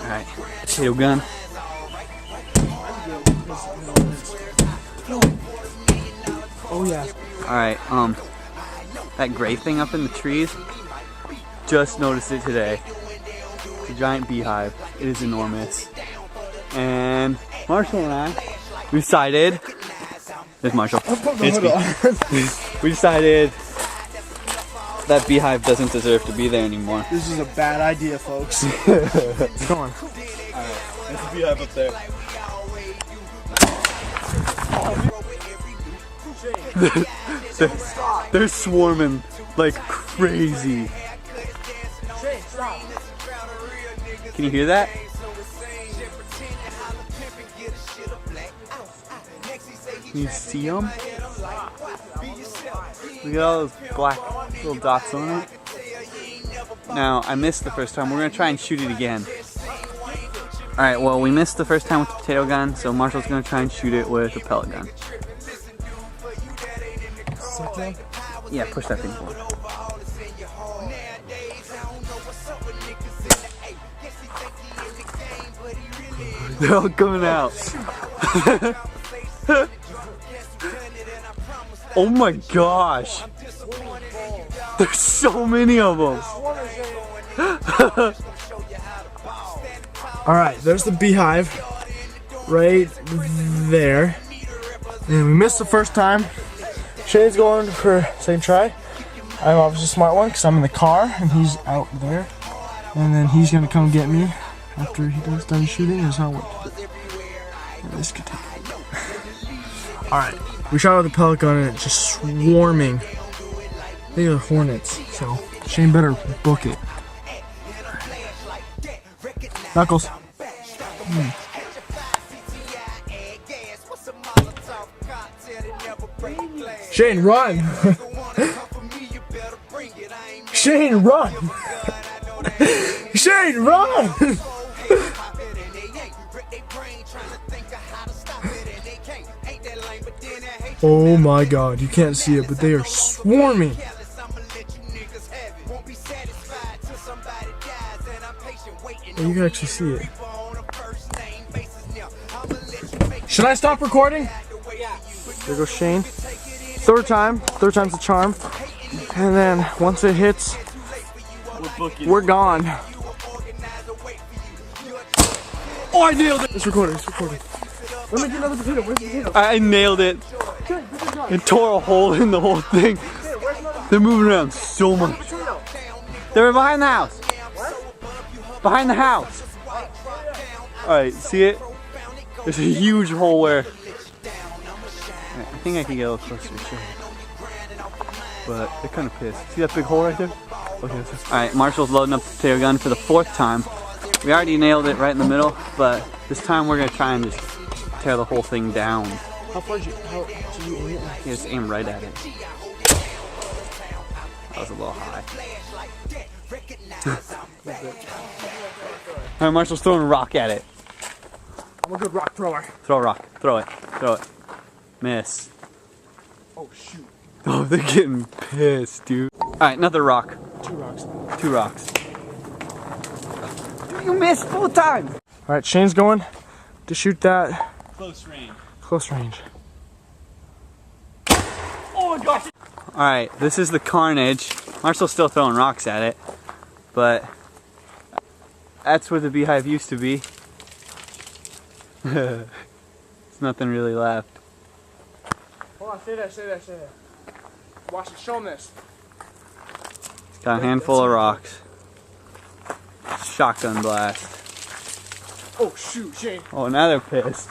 Alright, potato gun. Oh yeah. Alright, that gray thing up in the trees, just noticed it today. It's a giant beehive. It is enormous. And Marshall and I, we decided, there's Marshall. We decided that beehive doesn't deserve to be there anymore. This is a bad idea, folks. Come on. Alright, there's a beehive up there. They're swarming like crazy. Can you hear that? Can you see them? Look at all those black little dots on it. Now, I missed the first time. We're going to try and shoot it again. Alright, well, we missed the first time with the potato gun, so Marshall's going to try and shoot it with a pellet gun. Yeah, push that thing forward. They're all coming out. Oh my gosh. There's so many of them. Alright, there's the beehive right there. And we missed the first time. Shane's going for second try. I'm obviously a smart one because I'm in the car and he's out there. And then he's going to come get me after he does done shooting. It's not working. This could take it. Alright, we shot with the pellet gun and it's just swarming. They are hornets, so Shane better book it. Knuckles. Shane, run! Shane, run! Shane, run! Oh my god, you can't see it, but they are swarming. Oh, you can actually see it. Should I stop recording? There goes Shane. Third time's the charm. And then once it hits, we're gone. Oh, I nailed it! It's recording, it's recording. Let me get another potato, where's the potato? I nailed it. It tore a hole in the whole thing. They're moving around so much. They're behind the house. Behind the house. Alright, see it? There's a huge hole where... I think I can get a little closer to show you. But they're kind of pissed. See that big hole right there? Okay. Alright, Marshall's loading up the potato gun for the fourth time. We already nailed it right in the middle, but this time we're going to try and just tear the whole thing down. How far did you aim it? Yeah, just aim right at it. That was a little high. Alright, Marshall's throwing a rock at it. I'm a good rock thrower. Throw a rock. Throw it. Throw it. Miss. Oh shoot. Oh, they're getting pissed, dude. Alright, another rock. 2 rocks. 2 rocks. You missed both times! Alright, Shane's going to shoot that. Close range. Close range. Oh my gosh! Alright, this is the carnage. Marshall's still throwing rocks at it, but that's where the beehive used to be. There's nothing really left. Hold on, stay there, stay there, stay there. Watch it, show them this. Got a handful of rocks. Shotgun blast. Oh shoot, Shane. Oh, now they're pissed.